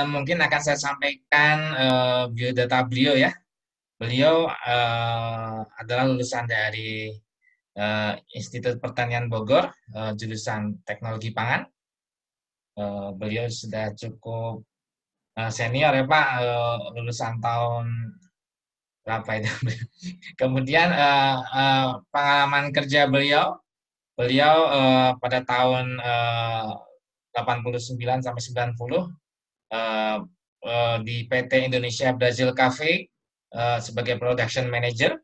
Mungkin akan saya sampaikan biodata beliau ya. Beliau adalah lulusan dari Institut Pertanian Bogor, jurusan Teknologi Pangan. Beliau sudah cukup senior ya Pak, lulusan tahun berapa itu? Kemudian pengalaman kerja beliau, pada tahun 89 sampai 90 eh, di PT Indonesia Brazil Cafe sebagai production manager.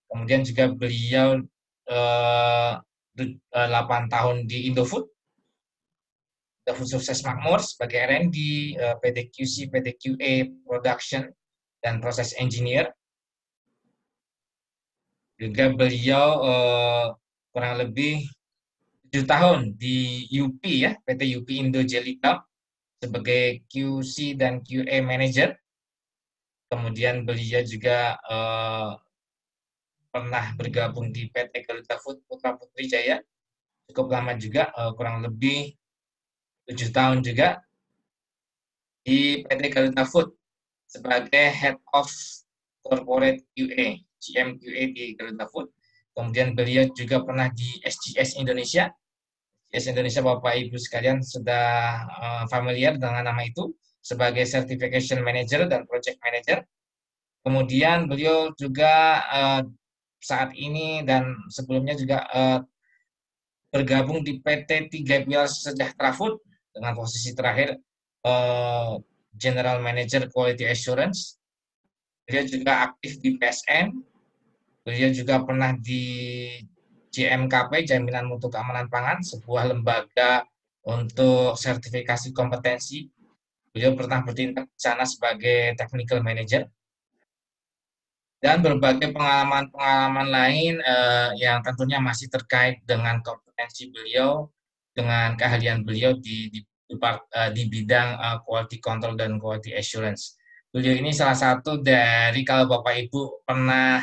Kemudian juga beliau 8 tahun di Indofood, Sukses Makmur sebagai R&D, PDQC, PDQA, Production, dan Proses Engineer. Juga beliau kurang lebih 7 tahun di UP ya, PT UP Indo Jelly Cup sebagai QC dan QA Manager. Kemudian beliau juga pernah bergabung di PT Garuda Food Putra Putri Jaya, cukup lama juga, kurang lebih 7 tahun juga di PT Garuda Food sebagai Head of Corporate QA, GMQA di Garuda Food. Kemudian beliau juga pernah di SGS Indonesia. SGS Indonesia Bapak Ibu sekalian sudah familiar dengan nama itu sebagai Certification Manager dan Project Manager. Kemudian beliau juga saat ini dan sebelumnya juga bergabung di PT 3 Pilar Sejahtera Food dengan posisi terakhir General Manager Quality Assurance. Beliau juga aktif di PSN. Beliau juga pernah di JMKP, Jaminan Mutu Keamanan Pangan, sebuah lembaga untuk sertifikasi kompetensi. Beliau pernah bertindak di sana sebagai technical manager. Dan berbagai pengalaman-pengalaman lain yang tentunya masih terkait dengan kompetensi beliau, dengan keahlian beliau di bidang quality control dan quality assurance. Beliau ini salah satu dari, kalau Bapak Ibu pernah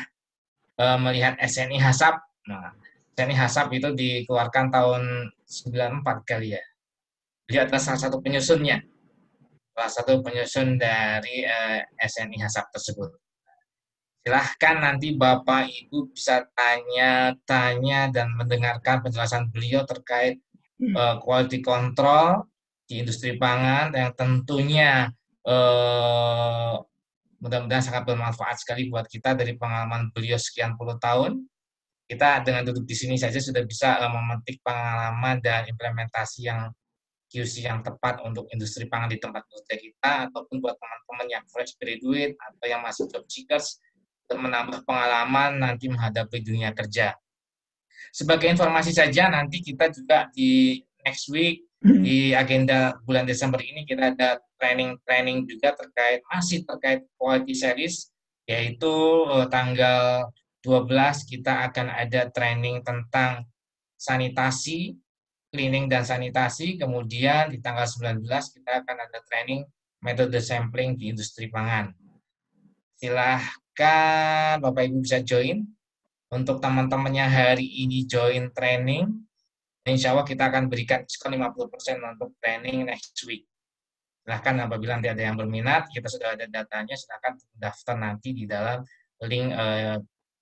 melihat SNI HACCP, nah, SNI HACCP itu dikeluarkan tahun 94 kali ya. Beliau adalah salah satu penyusunnya, salah satu penyusun dari SNI HACCP tersebut. Silahkan nanti Bapak Ibu bisa tanya-tanya dan mendengarkan penjelasan beliau terkait quality control di industri pangan yang tentunya mudah-mudahan sangat bermanfaat sekali buat kita. Dari pengalaman beliau sekian puluh tahun, kita dengan duduk di sini saja sudah bisa memetik pengalaman dan implementasi yang QC yang tepat untuk industri pangan di tempat kerja kita, ataupun buat teman-teman yang fresh graduate atau yang masih job seekers untuk menambah pengalaman nanti menghadapi dunia kerja. Sebagai informasi saja, nanti kita juga di next week, di agenda bulan Desember ini kita ada training juga masih terkait quality series, yaitu tanggal 12 kita akan ada training tentang sanitasi, cleaning dan sanitasi. Kemudian di tanggal 19 kita akan ada training metode sampling di industri pangan. Silahkan Bapak Ibu bisa join. Untuk teman-teman yang hari ini join training, insya Allah kita akan berikan diskon 50% untuk training next week. Silahkan apabila nanti ada yang berminat, kita sudah ada datanya, silahkan daftar nanti di dalam link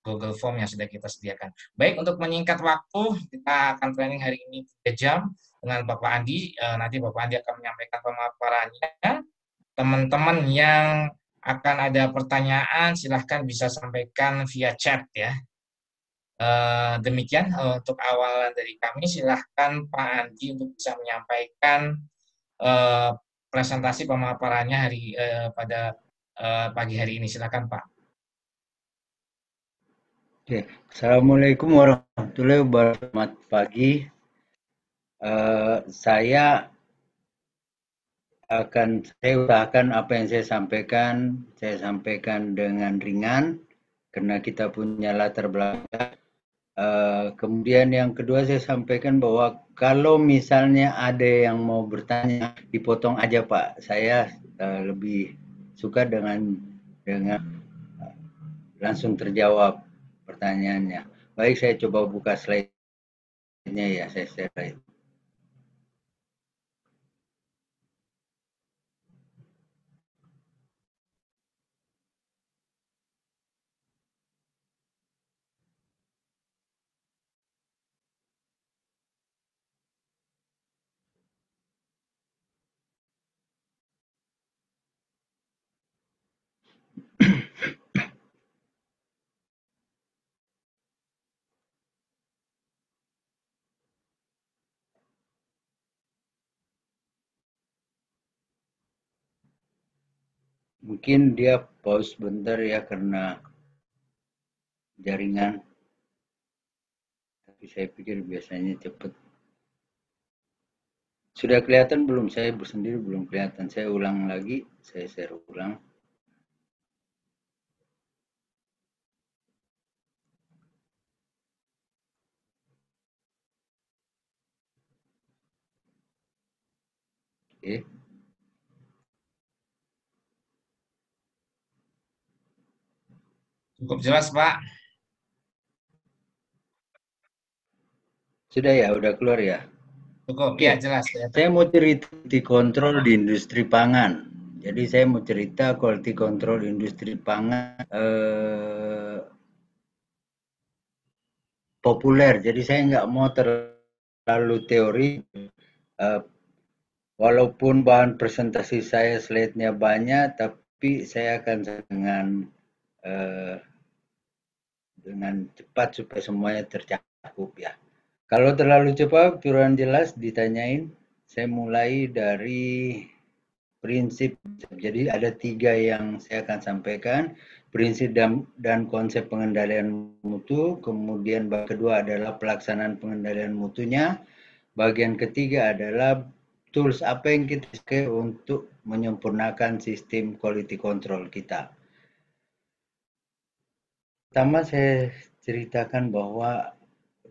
Google Form yang sudah kita sediakan. Baik, untuk menyingkat waktu, kita akan training hari ini 3 jam dengan Bapak Andi. Nanti Bapak Andi akan menyampaikan pemaparannya. Teman-teman yang akan ada pertanyaan, silahkan bisa sampaikan via chat ya. Demikian untuk awalan dari kami. Silahkan Pak Andi untuk bisa menyampaikan presentasi pemaparannya pada pagi hari ini. Silakan Pak. Oke. Assalamualaikum warahmatullahi wabarakatuh. Selamat pagi. Saya usahakan apa yang saya sampaikan dengan ringan karena kita punya latar belakang. Kemudian yang kedua saya sampaikan bahwa kalau misalnya ada yang mau bertanya, dipotong aja Pak. Saya lebih suka dengan langsung terjawab pertanyaannya. Baik, saya coba buka slide-nya ya, saya share. Mungkin dia pause bentar ya karena jaringan. Tapi saya pikir biasanya cepat. Sudah kelihatan belum? Saya sendiri belum kelihatan. Saya ulang lagi. Saya share ulang. Oke. Cukup jelas, Pak. Sudah ya? Udah keluar ya? Cukup, Oke. ya jelas. Saya mau cerita quality control di industri pangan. Jadi saya mau cerita quality control di industri pangan populer. Jadi saya nggak mau terlalu teori. Walaupun bahan presentasi saya slide-nya banyak, tapi saya akan dengan cepat supaya semuanya tercakup ya. Kalau terlalu cepat, kurang jelas ditanyain. Saya mulai dari prinsip. Jadi ada 3 yang saya akan sampaikan. Prinsip dan konsep pengendalian mutu. Kemudian kedua adalah pelaksanaan pengendalian mutunya. Bagian ketiga adalah tools apa yang kita pakai untuk menyempurnakan sistem quality control kita. Pertama saya ceritakan bahwa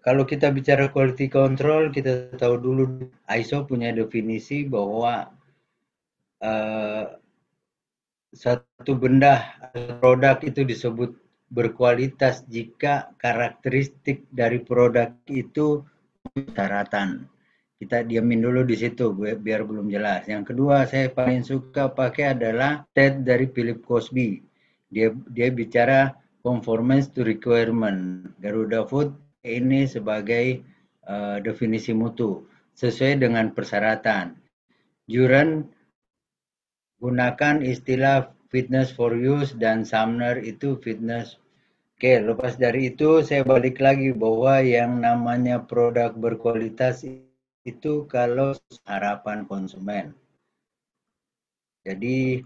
kalau kita bicara quality control, kita tahu dulu ISO punya definisi bahwa satu benda produk itu disebut berkualitas jika karakteristik dari produk itu syaratan. Kita diamin dulu di situ biar belum jelas. Yang kedua saya paling suka pakai adalah TED dari Philip Cosby. Dia bicara conformance to requirement. Garuda Food ini sebagai definisi mutu sesuai dengan persyaratan. Juran gunakan istilah fitness for use dan Sumner itu fitness. Oke, lepas dari itu saya balik lagi bahwa yang namanya produk berkualitas itu kalau harapan konsumen. Jadi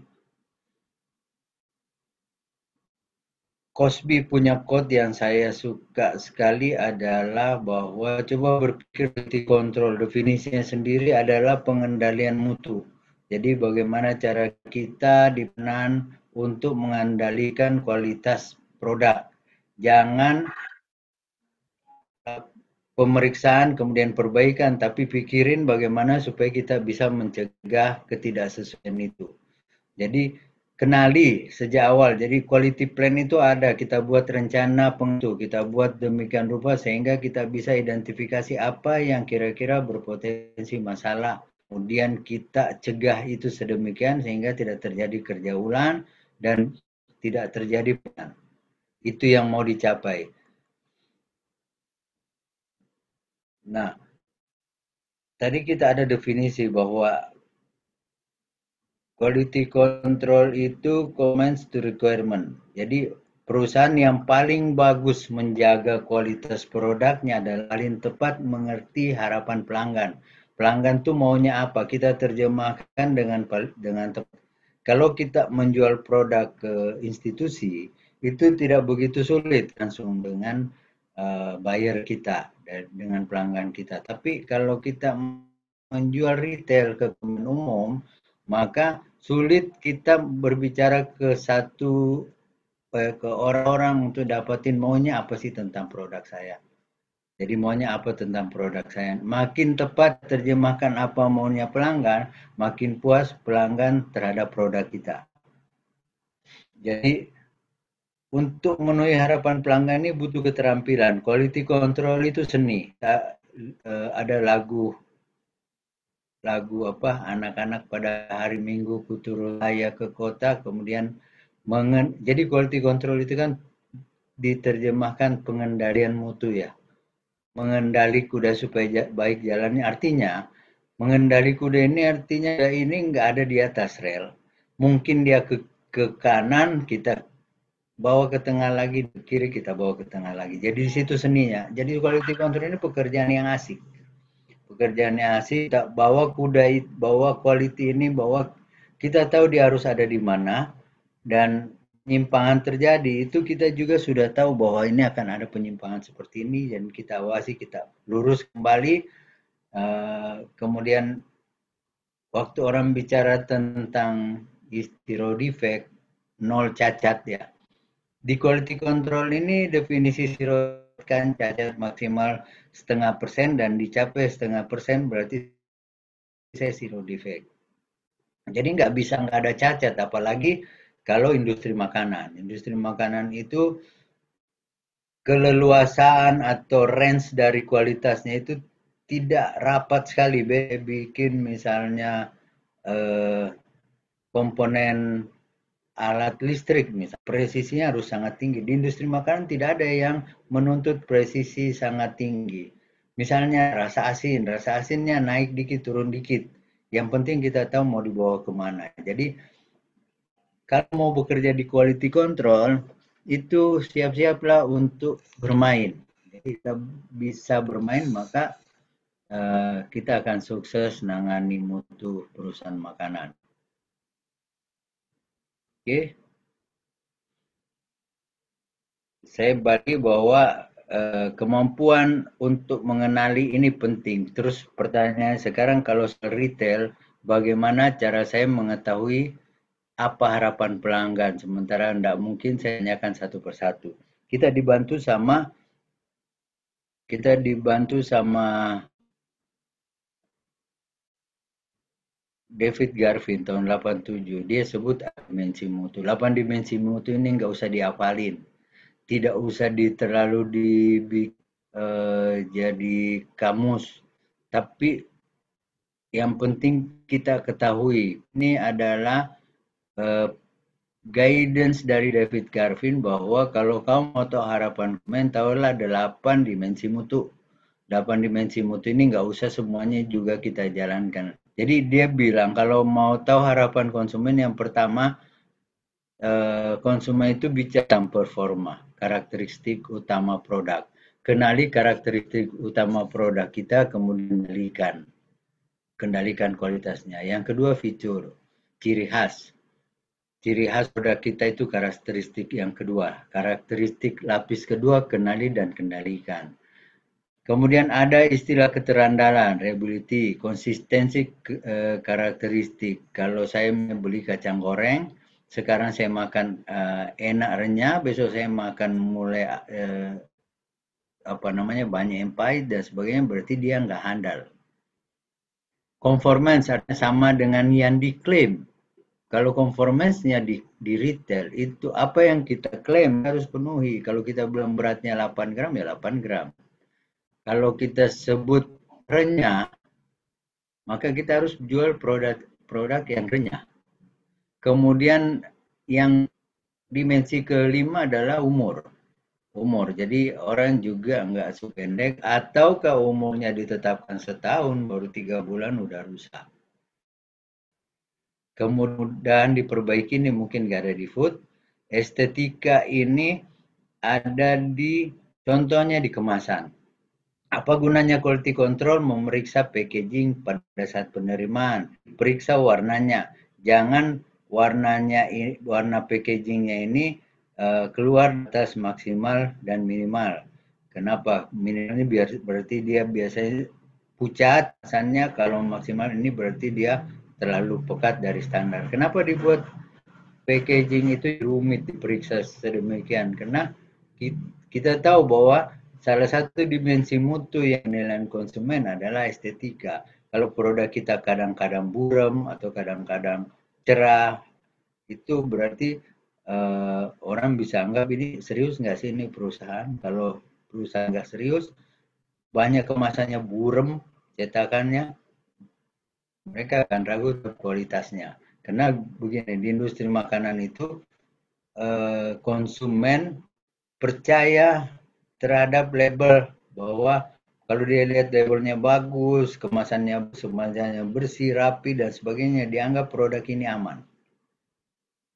Cosby punya quote yang saya suka sekali adalah bahwa coba berpikir quality control definisinya sendiri adalah pengendalian mutu. Jadi bagaimana cara kita di penan untuk mengendalikan kualitas produk. Jangan pemeriksaan kemudian perbaikan, tapi pikirin bagaimana supaya kita bisa mencegah ketidaksesuaian itu. Jadi kenali sejak awal. Jadi quality plan itu ada, kita buat rencana penentu, kita buat demikian rupa sehingga kita bisa identifikasi apa yang kira-kira berpotensi masalah. Kemudian kita cegah itu sedemikian sehingga tidak terjadi kerja ulang dan tidak terjadi penan. Itu yang mau dicapai. Nah, tadi kita ada definisi bahwa quality control itu comments to requirement. Jadi perusahaan yang paling bagus menjaga kualitas produknya adalah paling tepat mengerti harapan pelanggan. Pelanggan tuh maunya apa? Kita terjemahkan dengan tepat. Kalau kita menjual produk ke institusi, itu tidak begitu sulit langsung dengan buyer kita, dengan pelanggan kita. Tapi kalau kita menjual retail ke umum, maka sulit kita berbicara ke orang-orang untuk dapatin maunya apa sih tentang produk saya. Jadi maunya apa tentang produk saya. Makin tepat terjemahkan apa maunya pelanggan, makin puas pelanggan terhadap produk kita. Jadi untuk memenuhi harapan pelanggan ini butuh keterampilan. Quality control itu seni. Ada lagu apa anak-anak pada hari Minggu ku turun raya ke kota, kemudian jadi quality control itu kan diterjemahkan pengendalian mutu ya. Mengendali kuda supaya baik jalannya, artinya mengendali kuda ini artinya ini nggak ada di atas rel. Mungkin dia ke kanan, kita bawa ke tengah lagi, ke kiri kita bawa ke tengah lagi. Jadi di situ seninya. Jadi quality control ini pekerjaan yang asik. Pekerjaan yang asik, bawa kuda, bawa quality ini, bawa kita tahu dia harus ada di mana, dan penyimpangan terjadi, itu kita juga sudah tahu bahwa ini akan ada penyimpangan seperti ini dan kita awasi, kita lurus kembali. Kemudian waktu orang bicara tentang zero defect, nol cacat ya. Di quality control ini definisi zero kan cacat maksimal 0,5% dan dicapai 0,5% berarti saya zero defect. Jadi nggak bisa nggak ada cacat, apalagi kalau industri makanan. Industri makanan itu keleluasaan atau range dari kualitasnya itu tidak rapat sekali. Bikin misalnya komponen alat listrik, misalnya presisinya harus sangat tinggi. Di industri makanan tidak ada yang menuntut presisi sangat tinggi. Misalnya rasa asinnya naik dikit, turun dikit. Yang penting kita tahu mau dibawa kemana. Jadi kalau mau bekerja di quality control, itu siap-siaplah untuk bermain. Jadi kita bisa bermain, maka kita akan sukses nangani mutu perusahaan makanan. Oke. Saya balik bahwa kemampuan untuk mengenali ini penting. Terus pertanyaan sekarang kalau retail, bagaimana cara saya mengetahui apa harapan pelanggan? Sementara tidak mungkin saya tanyakan satu persatu. Kita dibantu sama David Garvin tahun 87. Dia sebut dimensi mutu. 8 dimensi mutu ini nggak usah dihafalin. Tidak usah jadi kamus, tapi yang penting kita ketahui ini adalah guidance dari David Garvin bahwa kalau kamu mau tahu harapan konsumen, tahulah 8 dimensi mutu. 8 dimensi mutu ini nggak usah semuanya juga kita jalankan. Jadi dia bilang kalau mau tahu harapan konsumen, yang pertama konsumen itu bicara tentang performa, karakteristik utama produk. Kenali karakteristik utama produk kita, kemudian kendalikan kualitasnya. Yang kedua fitur, ciri khas. Ciri khas produk kita itu karakteristik yang kedua. Karakteristik lapis kedua, kenali dan kendalikan. Kemudian ada istilah keterandalan, reliability, konsistensi karakteristik. Kalau saya beli kacang goreng, sekarang saya makan enak renyah, besok saya makan mulai banyak yang pahit dan sebagainya, berarti dia nggak handal. Conformance artinya sama dengan yang diklaim. Kalau conformance-nya di retail, itu apa yang kita klaim harus penuhi. Kalau kita bilang beratnya 8 gram, ya 8 gram. Kalau kita sebut renyah, maka kita harus jual produk yang renyah. Kemudian yang dimensi kelima adalah umur. Jadi orang juga nggak suka pendek, ataukah umurnya ditetapkan setahun, baru 3 bulan udah rusak. Kemudian diperbaiki, ini mungkin nggak ada di food. Estetika ini ada contohnya di kemasan. Apa gunanya quality control? Memeriksa packaging pada saat penerimaan, periksa warnanya. Jangan warna packagingnya ini keluar atas maksimal dan minimal. Kenapa? Minimal ini berarti dia biasanya pucat, asalnya kalau maksimal ini berarti dia terlalu pekat dari standar. Kenapa dibuat packaging itu rumit diperiksa sedemikian? Karena kita tahu bahwa salah satu dimensi mutu yang dinilai konsumen adalah estetika. Kalau produk kita kadang-kadang buram atau kadang-kadang cerah, itu berarti orang bisa anggap ini serius nggak sih ini perusahaan. Kalau perusahaan nggak serius, banyak kemasannya buram, cetakannya, mereka akan ragu kualitasnya. Karena begini, di industri makanan itu konsumen percaya terhadap label, bahwa kalau dia lihat labelnya bagus, kemasannya bersih, rapi dan sebagainya, dianggap produk ini aman.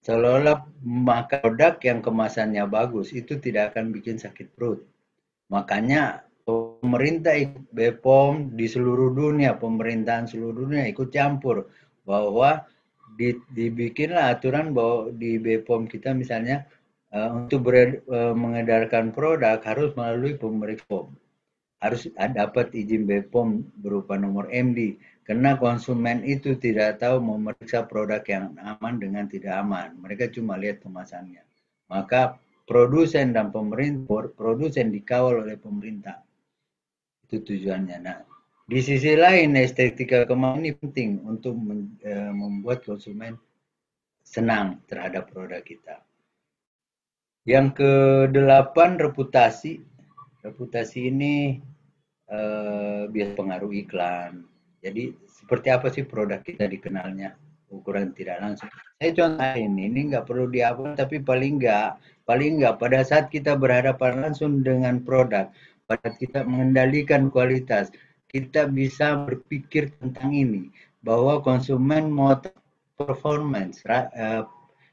Seolah-olah makan produk yang kemasannya bagus itu tidak akan bikin sakit perut. Makanya pemerintah BPOM di seluruh dunia, pemerintahan seluruh dunia ikut campur bahwa dibikinlah aturan bahwa di BPOM kita misalnya untuk mengedarkan produk harus melalui pemeriksaan BPOM. Harus dapat izin BPOM berupa nomor MD. Karena konsumen itu tidak tahu memeriksa produk yang aman dengan tidak aman. Mereka cuma lihat kemasannya. Maka produsen dan pemerintah, produsen dikawal oleh pemerintah. Itu tujuannya. Nah, di sisi lain estetika kemasan ini penting untuk membuat konsumen senang terhadap produk kita. Yang ke-8 reputasi. Reputasi ini biasa pengaruh iklan. Jadi seperti apa sih produk kita dikenalnya? Ukuran tidak langsung. Saya contoh ini nggak perlu dihapus, tapi paling nggak pada saat kita berhadapan langsung dengan produk, pada kita mengendalikan kualitas, kita bisa berpikir tentang ini bahwa konsumen mau performance,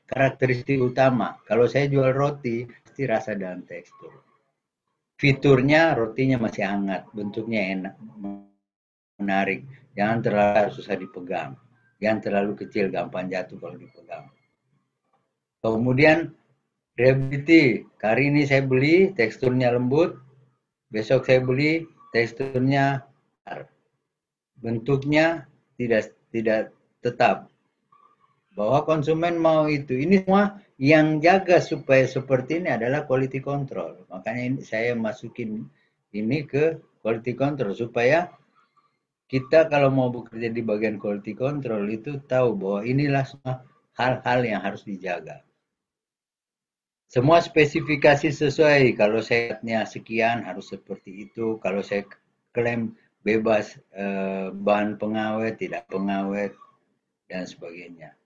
karakteristik utama. Kalau saya jual roti, pasti rasa dan tekstur. Fiturnya rotinya masih hangat, bentuknya enak, menarik. Jangan terlalu susah dipegang. Jangan terlalu kecil, gampang jatuh kalau dipegang. Kemudian reliability. Hari ini saya beli, teksturnya lembut. Besok saya beli, teksturnya bentuknya tidak tetap. Bahwa konsumen mau itu. Ini semua yang jaga supaya seperti ini adalah quality control. Makanya ini saya masukin ini ke quality control supaya kita kalau mau bekerja di bagian quality control itu tahu bahwa inilah semua hal-hal yang harus dijaga. Semua spesifikasi sesuai. Kalau saya lihatnya sekian harus seperti itu. Kalau saya klaim bebas bahan pengawet, tidak pengawet, dan sebagainya.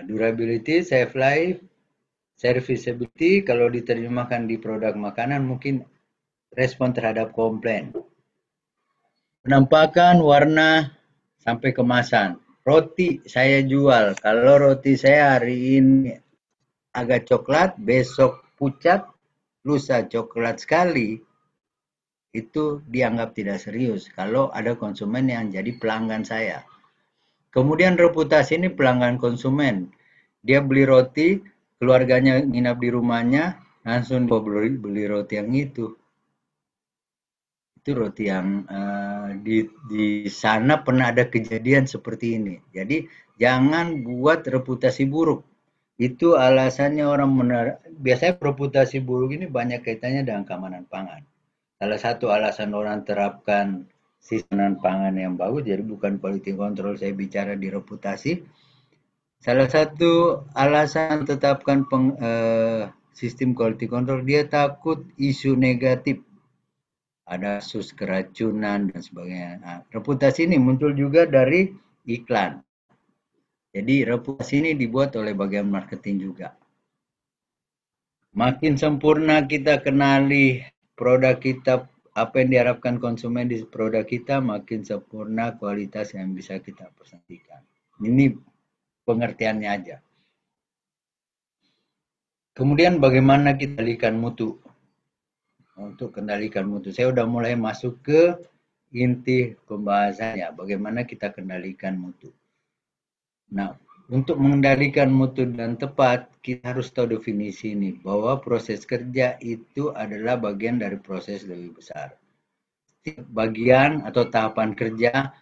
Durability, safe life, serviceability, kalau diterjemahkan di produk makanan mungkin respon terhadap komplain. Penampakan, warna, sampai kemasan. Roti saya jual, kalau roti saya hari ini agak coklat, besok pucat, lusa coklat sekali, itu dianggap tidak serius kalau ada konsumen yang jadi pelanggan saya. Kemudian reputasi ini pelanggan konsumen. Dia beli roti, keluarganya nginap di rumahnya, langsung beli roti yang itu. Itu roti yang di sana pernah ada kejadian seperti ini. Jadi jangan buat reputasi buruk. Itu alasannya orang biasanya reputasi buruk ini banyak kaitannya dengan keamanan pangan. Salah satu alasan orang terapkan sistem pangan yang bagus, jadi bukan quality control, saya bicara di reputasi. Salah satu alasan tetapkan sistem quality control, dia takut isu negatif. Ada kasus keracunan dan sebagainya. Nah, reputasi ini muncul juga dari iklan. Jadi reputasi ini dibuat oleh bagian marketing juga. Makin sempurna kita kenali produk kita, apa yang diharapkan konsumen di produk kita, makin sempurna kualitas yang bisa kita presentasikan. Ini pengertiannya aja. Kemudian bagaimana kita kendalikan mutu? Untuk kendalikan mutu, saya udah mulai masuk ke inti pembahasannya, bagaimana kita kendalikan mutu. Nah, untuk mengendalikan mutu dan tepat, kita harus tahu definisi ini, bahwa proses kerja itu adalah bagian dari proses lebih besar. Bagian atau tahapan kerja,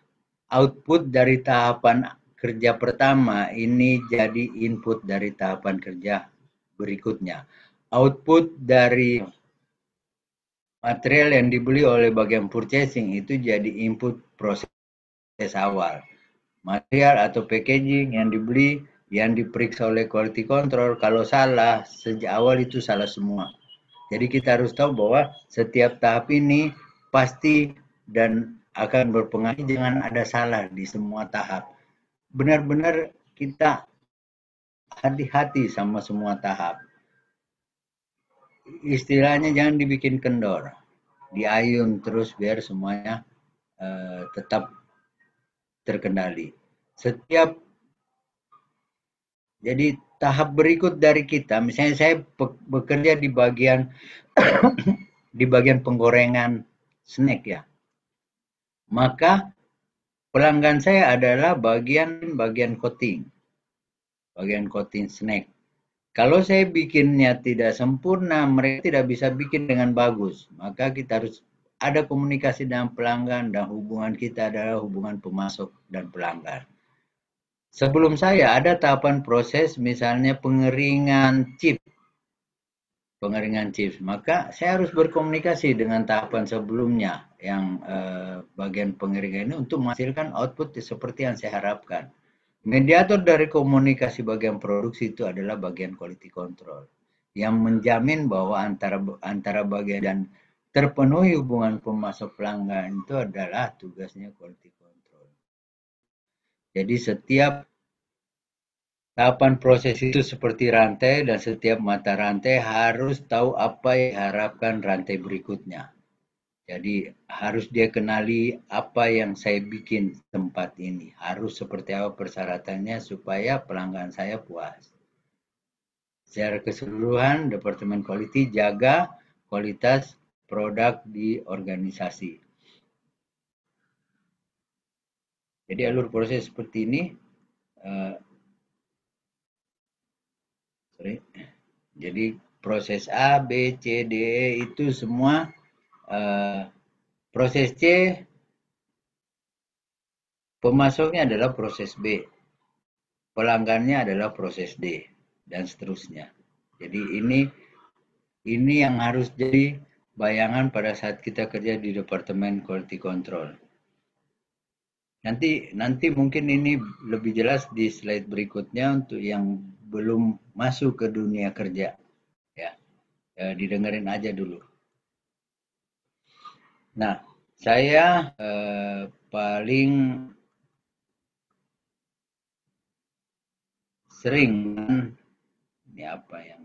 output dari tahapan kerja pertama ini jadi input dari tahapan kerja berikutnya. Output dari material yang dibeli oleh bagian purchasing itu jadi input proses awal. Material atau packaging yang dibeli, yang diperiksa oleh quality control, kalau salah, sejak awal itu salah semua. Jadi kita harus tahu bahwa setiap tahap ini pasti dan akan berpengaruh, jangan ada salah di semua tahap. Benar-benar kita hati-hati sama semua tahap. Istilahnya jangan dibikin kendor, diayun terus biar semuanya tetap terkendali. Jadi tahap berikut dari kita, misalnya saya bekerja di bagian di bagian penggorengan snack ya, maka pelanggan saya adalah bagian coating snack. Kalau saya bikinnya tidak sempurna, mereka tidak bisa bikin dengan bagus. Maka kita harus ada komunikasi dengan pelanggan dan hubungan kita adalah hubungan pemasok dan pelanggan. Sebelum saya ada tahapan proses misalnya pengeringan chip. Maka saya harus berkomunikasi dengan tahapan sebelumnya yang bagian pengeringan ini untuk menghasilkan output seperti yang saya harapkan. Mediator dari komunikasi bagian produksi itu adalah bagian quality control yang menjamin bahwa antara bagian dan terpenuhi hubungan pemasok pelanggan itu adalah tugasnya quality control. Jadi setiap tahapan proses itu seperti rantai dan setiap mata rantai harus tahu apa yang diharapkan rantai berikutnya. Jadi harus dia kenali apa yang saya bikin tempat ini. Harus seperti apa persyaratannya supaya pelanggan saya puas. Secara keseluruhan, Departemen Quality jaga kualitas produk di organisasi. Jadi alur proses seperti ini. Jadi proses A, B, C, D, E itu semua proses C, pemasoknya adalah proses B, pelanggannya adalah proses D, dan seterusnya. Jadi ini yang harus jadi bayangan pada saat kita kerja di Departemen Quality Control. Nanti mungkin ini lebih jelas di slide berikutnya untuk yang belum masuk ke dunia kerja. Ya, didengerin aja dulu. Nah, saya paling sering ini apa yang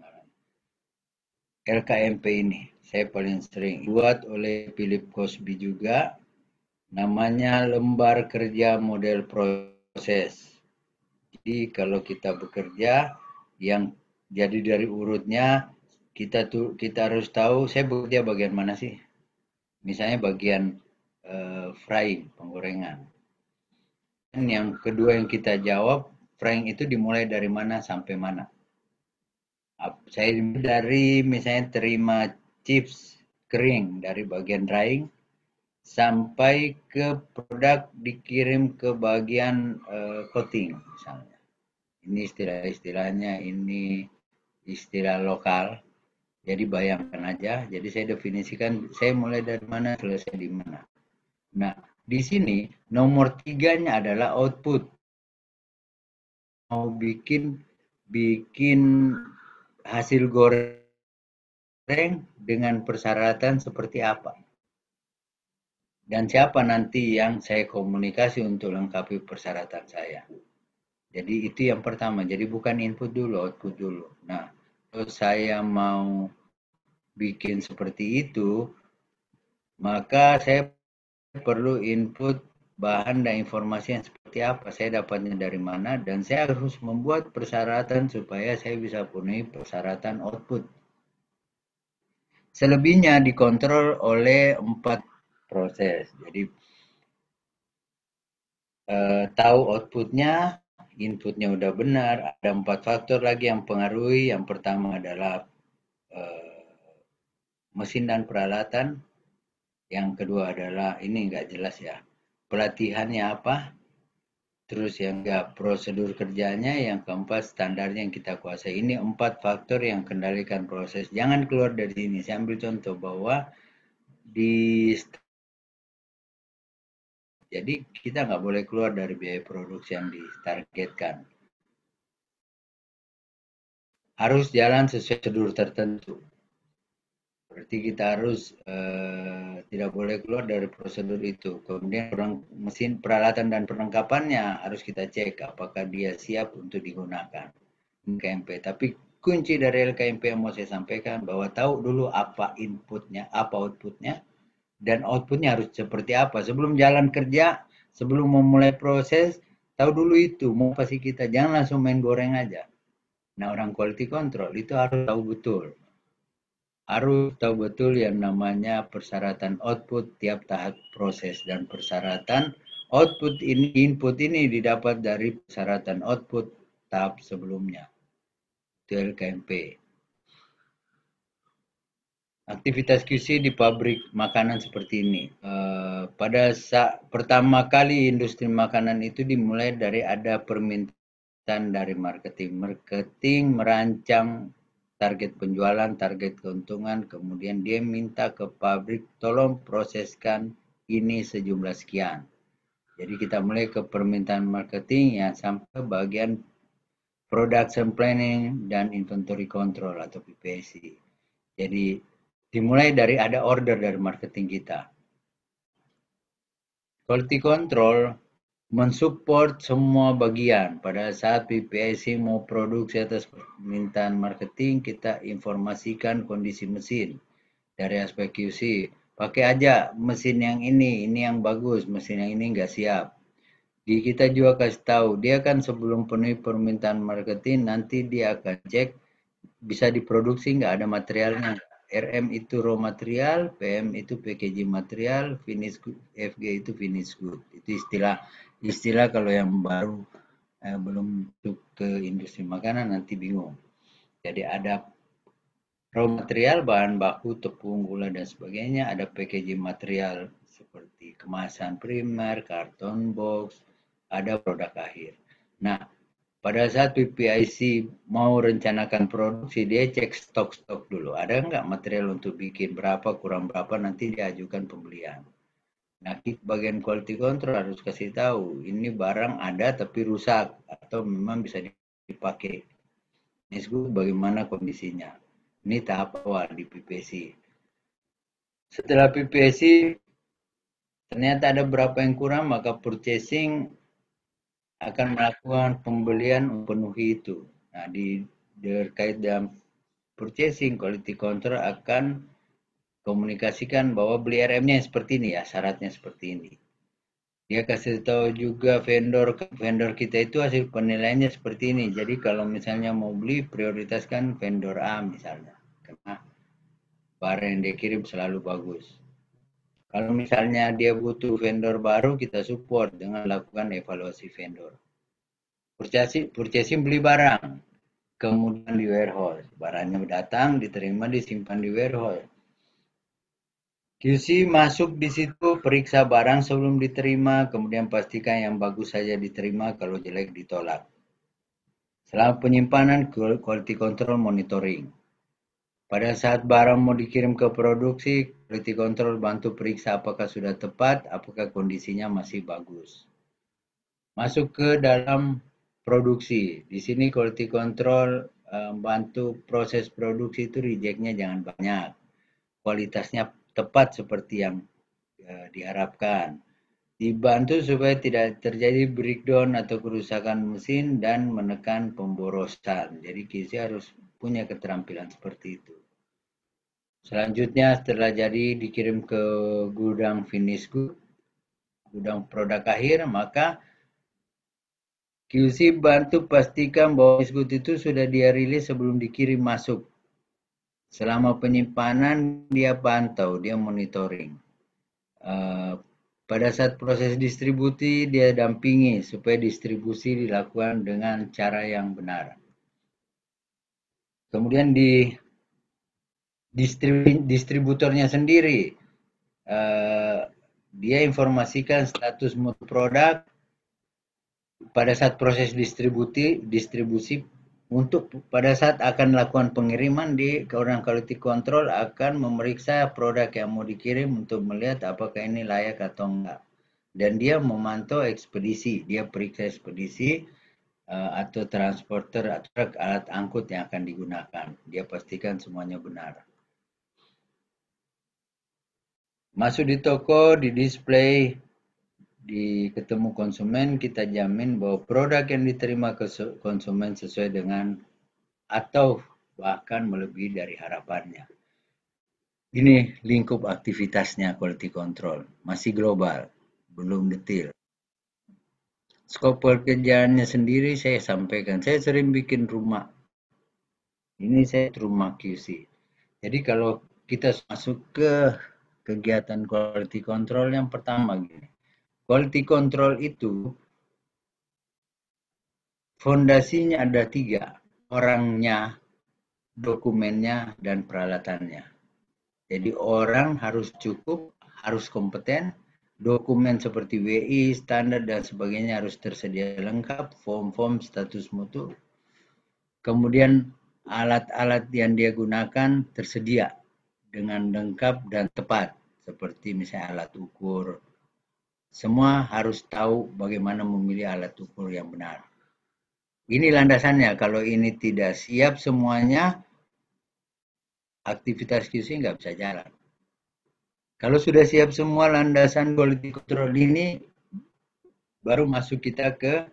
LKMP ini. Saya paling sering buat oleh Philip Cosby juga. Namanya lembar kerja model proses. Jadi kalau kita bekerja yang jadi dari urutnya kita harus tahu saya bekerja bagian mana sih. Misalnya bagian frying, penggorengan. Dan yang kedua yang kita jawab, frying itu dimulai dari mana sampai mana. Saya dari misalnya terima chips kering dari bagian drying sampai ke produk dikirim ke bagian coating misalnya. Ini istilah-istilahnya, ini istilah lokal. Jadi bayangkan aja. Jadi saya definisikan saya mulai dari mana, selesai di mana. Nah, di sini nomor 3-nya adalah output. Mau bikin hasil goreng dengan persyaratan seperti apa. Dan siapa nanti yang saya komunikasi untuk lengkapi persyaratan saya. Jadi itu yang pertama. Jadi bukan input dulu, output dulu. Nah, kalau saya mau bikin seperti itu, maka saya perlu input bahan dan informasi yang seperti apa, saya dapatnya dari mana, dan saya harus membuat persyaratan supaya saya bisa penuhi persyaratan output. Selebihnya dikontrol oleh 4 proses. Jadi tahu outputnya, inputnya udah benar, ada 4 faktor lagi yang pengaruhi. Yang pertama adalah mesin dan peralatan. Yang kedua adalah, ini nggak jelas ya, pelatihannya apa. Terus yang ketiga prosedur kerjanya, yang keempat standarnya yang kita kuasai. Ini 4 faktor yang kendalikan proses. Jangan keluar dari sini. Saya ambil contoh bahwa jadi kita nggak boleh keluar dari biaya produksi yang ditargetkan. Harus jalan sesuai prosedur tertentu. Berarti kita harus tidak boleh keluar dari prosedur itu. Kemudian mesin, peralatan dan perlengkapannya harus kita cek apakah dia siap untuk digunakan. LKMP. Tapi kunci dari LKMP yang mau saya sampaikan bahwa tahu dulu apa inputnya, apa outputnya, dan outputnya harus seperti apa. Sebelum jalan kerja, sebelum memulai proses, tahu dulu itu mau apa sih kita. Jangan langsung main goreng aja. Nah, orang quality control itu harus tahu betul. Harus tahu betul yang namanya persyaratan output tiap tahap proses dan persyaratan Output ini, input ini didapat dari persyaratan output tahap sebelumnya, LKMP. Aktivitas QC di pabrik makanan seperti ini. Pada saat pertama kali industri makanan itu dimulai dari ada permintaan dari marketing. Marketing merancang target penjualan, target keuntungan, kemudian dia minta ke pabrik, tolong proseskan ini sejumlah sekian. Jadi kita mulai ke permintaan marketing yang sampai bagian production planning dan inventory control atau PPC. Jadi dimulai dari ada order dari marketing kita. Quality control mensupport semua bagian. Pada saat PPIC mau produksi atas permintaan marketing, kita informasikan kondisi mesin dari aspek QC. Pakai aja mesin yang ini yang bagus, mesin yang ini nggak siap. Di kita juga kasih tahu, dia kan sebelum penuhi permintaan marketing, nanti dia akan cek bisa diproduksi nggak ada materialnya. RM itu raw material, PM itu packaging material, finish good, FG itu finish good. Itu istilah kalau yang baru belum masuk ke industri makanan nanti bingung. Jadi ada raw material, bahan baku, tepung, gula dan sebagainya, ada packaging material seperti kemasan primer, karton box, ada produk akhir. Nah, pada saat PPIC mau rencanakan produksi, dia cek stok-stok dulu. Ada nggak material untuk bikin berapa, kurang berapa, nanti diajukan pembelian. Nah, bagian quality control harus kasih tahu, ini barang ada tapi rusak, atau memang bisa dipakai. Ini bagaimana kondisinya. Ini tahap awal di PPC. Setelah PPC, ternyata ada berapa yang kurang, maka purchasing akan melakukan pembelian memenuhi itu. Nah, terkait dengan purchasing, quality control akan komunikasikan bahwa beli RM-nya seperti ini ya, syaratnya seperti ini. Dia kasih tahu juga vendor kita itu hasil penilaiannya seperti ini. Jadi kalau misalnya mau beli, prioritaskan vendor A misalnya. Karena barang yang dia kirim selalu bagus. Kalau misalnya dia butuh vendor baru, kita support dengan lakukan evaluasi vendor. Purchasing beli barang, kemudian di warehouse. Barangnya datang, diterima, disimpan di warehouse. QC masuk di situ, periksa barang sebelum diterima, kemudian pastikan yang bagus saja diterima, kalau jelek ditolak. Selama penyimpanan, quality control monitoring. Pada saat barang mau dikirim ke produksi, quality control bantu periksa apakah sudah tepat, apakah kondisinya masih bagus. Masuk ke dalam produksi. Di sini quality control bantu proses produksi itu rejectnya jangan banyak. Kualitasnya tepat seperti yang diharapkan. Dibantu supaya tidak terjadi breakdown atau kerusakan mesin dan menekan pemborosan. Jadi QC harus punya keterampilan seperti itu. Selanjutnya setelah jadi dikirim ke gudang finish good, gudang produk akhir, maka QC bantu pastikan bahwa finish good itu sudah dia rilis sebelum dikirim masuk. Selama penyimpanan dia pantau, dia monitoring. Pada saat proses distribusi dia dampingi supaya distribusi dilakukan dengan cara yang benar. Kemudian di distributornya sendiri, dia informasikan status mutu produk pada saat proses distribusi untuk pada saat akan melakukan pengiriman, di orang quality control akan memeriksa produk yang mau dikirim untuk melihat apakah ini layak atau enggak. Dan dia memantau ekspedisi, dia periksa ekspedisi atau transporter atau truk alat angkut yang akan digunakan. Dia pastikan semuanya benar. Masuk di toko, di display, di ketemu konsumen, kita jamin bahwa produk yang diterima ke konsumen sesuai dengan atau bahkan melebihi dari harapannya. Ini lingkup aktivitasnya quality control, masih global, belum detail. Skop pekerjaannya sendiri saya sampaikan, saya sering bikin rumah. Ini saya rumah QC. Jadi kalau kita masuk ke kegiatan quality control yang pertama gini, Quality control itu fondasinya ada 3, orangnya, dokumennya, dan peralatannya. Jadi orang harus cukup, harus kompeten, dokumen seperti WI, standar, dan sebagainya harus tersedia lengkap, form-form, status mutu. Kemudian alat-alat yang dia gunakan tersedia dengan lengkap dan tepat, seperti misalnya alat ukur. Semua harus tahu bagaimana memilih alat ukur yang benar. Ini landasannya, kalau ini tidak siap semuanya, aktivitas QC nggak bisa jalan. Kalau sudah siap semua landasan quality control ini, baru masuk kita ke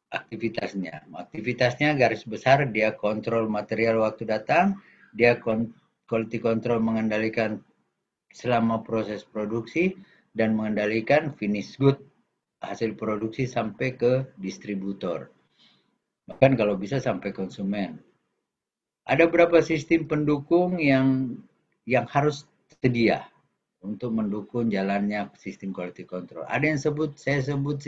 aktivitasnya. Aktivitasnya garis besar, dia kontrol material waktu datang, dia quality control mengendalikan selama proses produksi, dan mengendalikan finish good, hasil produksi sampai ke distributor. Bahkan kalau bisa sampai konsumen. Ada beberapa sistem pendukung yang harus sedia untuk mendukung jalannya sistem quality control. Ada yang saya sebut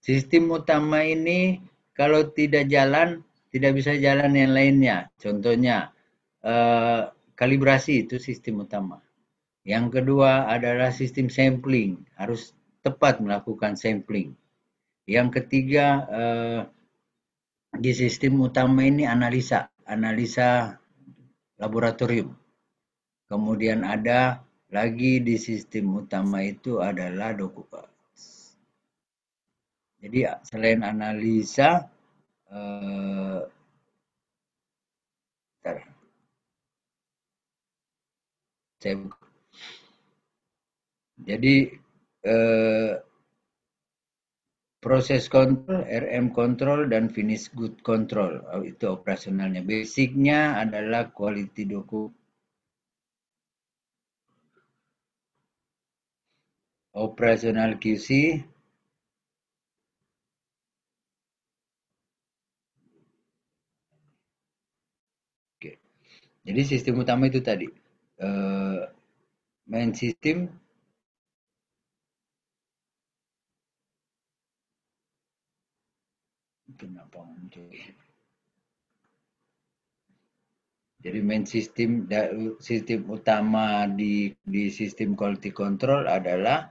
sistem utama ini kalau tidak jalan, tidak bisa jalan yang lainnya. Contohnya, kalibrasi itu sistem utama. Yang kedua adalah sistem sampling, harus tepat melakukan sampling. Yang ketiga, di sistem utama ini analisa laboratorium. Kemudian ada lagi di sistem utama itu adalah dokumen. Jadi selain analisa, jadi proses kontrol, RM kontrol, dan finish good control, itu operasionalnya. Basicnya adalah quality document. Operasional QC, oke. Jadi sistem utama itu tadi, main system, kenapa muncul? Jadi main sistem utama di sistem quality control adalah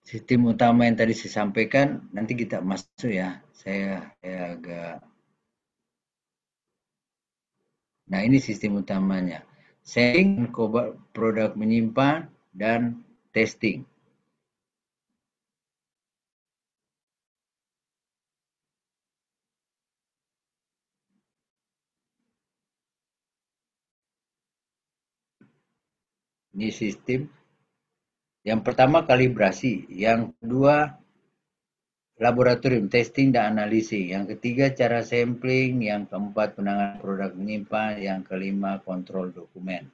sistem utama yang tadi saya sampaikan. Nanti kita masuk ya. Saya agak. Nah, ini sistem utamanya. Setting, produk menyimpan, dan testing. Ini sistem. Yang pertama kalibrasi, yang kedua laboratorium, testing dan analisis, yang ketiga cara sampling, yang keempat penanganan produk menyimpan, yang kelima kontrol dokumen.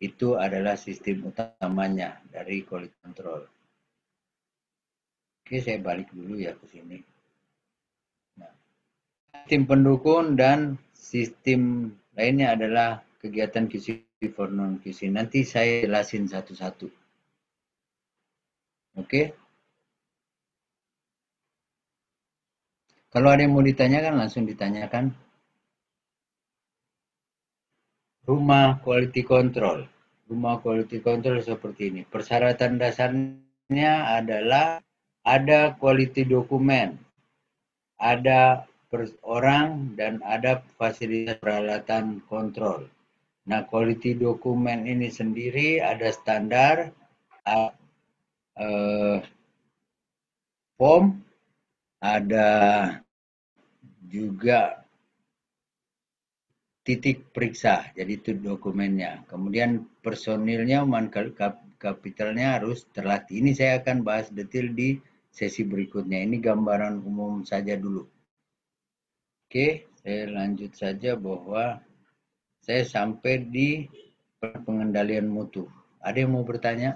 Itu adalah sistem utamanya dari quality control. Oke, saya balik dulu ya ke sini. Nah, sistem pendukung dan sistem lainnya adalah kegiatan QC for non QC. Nanti saya jelasin satu-satu. Oke. Kalau ada yang mau ditanyakan, langsung ditanyakan. Rumah quality control. Rumah quality control seperti ini. Persyaratan dasarnya adalah ada quality dokumen, ada orang, dan ada fasilitas peralatan kontrol. Nah, quality dokumen ini sendiri ada standar, form, ada juga titik periksa, jadi itu dokumennya. Kemudian personilnya, human capitalnya harus terlatih. Ini saya akan bahas detail di sesi berikutnya. Ini gambaran umum saja dulu. Oke, saya lanjut saja bahwa saya sampai di pengendalian mutu. Ada yang mau bertanya?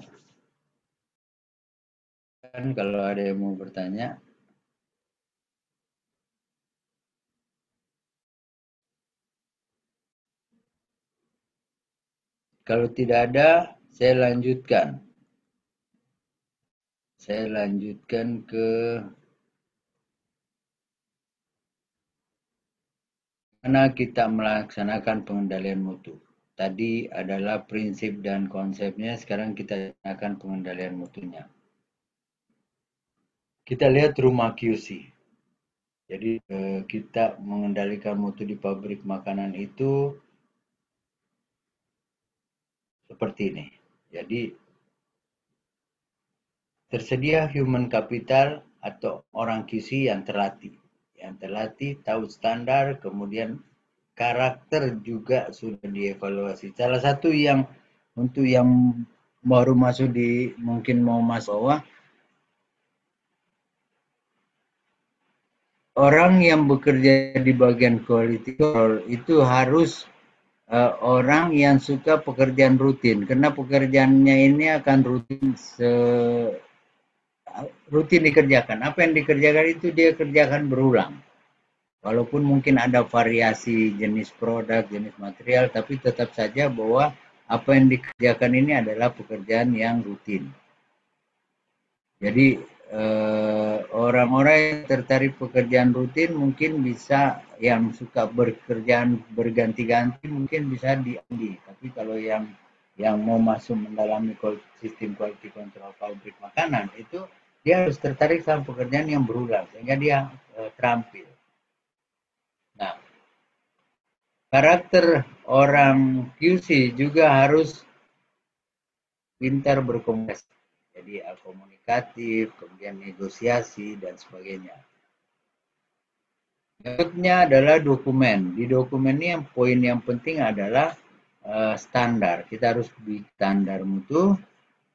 Kalau ada yang mau bertanya. Kalau tidak ada, saya lanjutkan. Saya lanjutkan ke mana kita melaksanakan pengendalian mutu. Tadi adalah prinsip dan konsepnya, sekarang kita laksanakan pengendalian mutunya. Kita lihat rumah QC. Jadi kita mengendalikan mutu di pabrik makanan itu seperti ini. Jadi tersedia human capital atau orang QC yang terlatih. Yang terlatih, tahu standar, kemudian karakter juga sudah dievaluasi. Salah satu yang untuk yang baru masuk di mungkin mau masuk bawah, orang yang bekerja di bagian quality control itu harus orang yang suka pekerjaan rutin, karena pekerjaannya ini akan rutin dikerjakan. Apa yang dikerjakan itu dia kerjakan berulang. Walaupun mungkin ada variasi jenis produk, jenis material, tapi tetap saja bahwa apa yang dikerjakan ini adalah pekerjaan yang rutin. Jadi orang-orang yang tertarik pekerjaan rutin mungkin bisa, yang suka bekerjaan berganti-ganti mungkin bisa diambil. Tapi kalau yang mau masuk mendalami sistem quality control pabrik makanan itu dia harus tertarik sama pekerjaan yang berulang sehingga dia terampil. Nah, karakter orang QC juga harus pintar berkomunikasi. Jadi komunikatif, kemudian negosiasi, dan sebagainya. Berikutnya adalah dokumen. Di dokumen ini yang poin yang penting adalah standar. Kita harus bikin standar mutu.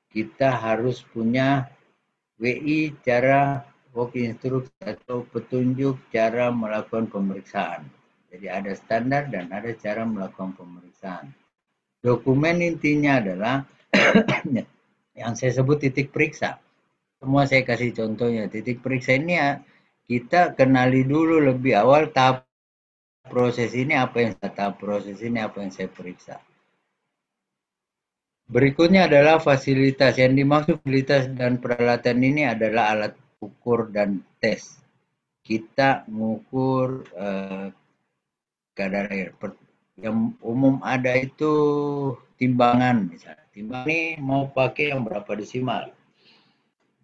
Kita harus punya WI, cara work instruction atau petunjuk cara melakukan pemeriksaan. Jadi ada standar dan ada cara melakukan pemeriksaan. Dokumen intinya adalah yang saya sebut titik periksa. Semua saya kasih contohnya. Titik periksa ini ya, kita kenali dulu lebih awal tahap proses ini apa yang saya periksa. Berikutnya adalah fasilitas. Yang dimaksud fasilitas dan peralatan ini adalah alat ukur dan tes. Kita mengukur kadar air. Yang umum ada itu timbangan misalnya. Timbangan ini mau pakai yang berapa desimal,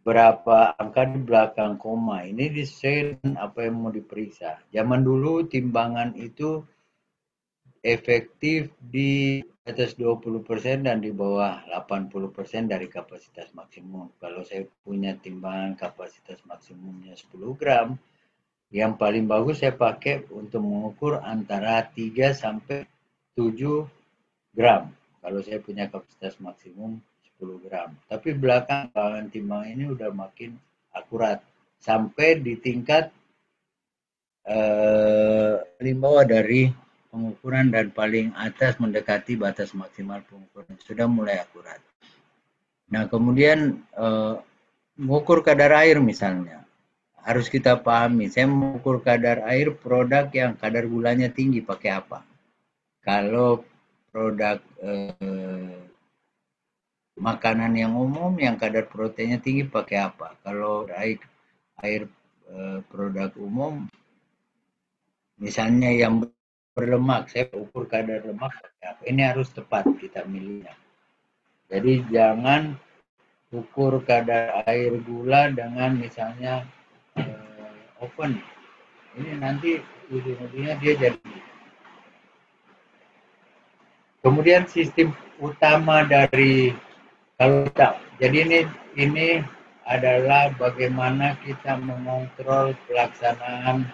berapa angka di belakang koma. Ini disesuaikan apa yang mau diperiksa. Zaman dulu timbangan itu efektif di atas 20% dan di bawah 80% dari kapasitas maksimum. Kalau saya punya timbangan kapasitas maksimumnya 10 gram, yang paling bagus saya pakai untuk mengukur antara 3 sampai 7 gram. Kalau saya punya kapasitas maksimum 10 gram. Tapi belakang timbangan ini udah makin akurat. Sampai di tingkat paling bawah dari pengukuran dan paling atas mendekati batas maksimal pengukuran. Sudah mulai akurat. Nah, kemudian mengukur kadar air misalnya. Harus kita pahami, saya mengukur kadar air produk yang kadar gulanya tinggi pakai apa. Kalau produk makanan yang umum yang kadar proteinnya tinggi pakai apa. Kalau air produk umum, misalnya yang berlemak, saya ukur kadar lemak pakai apa. Ini harus tepat kita milihnya. Jadi jangan ukur kadar air gula dengan misalnya open. Ini nanti ujung-ujungnya dia jadi. Kemudian sistem utama dari kalau kita, jadi ini adalah bagaimana kita mengontrol pelaksanaan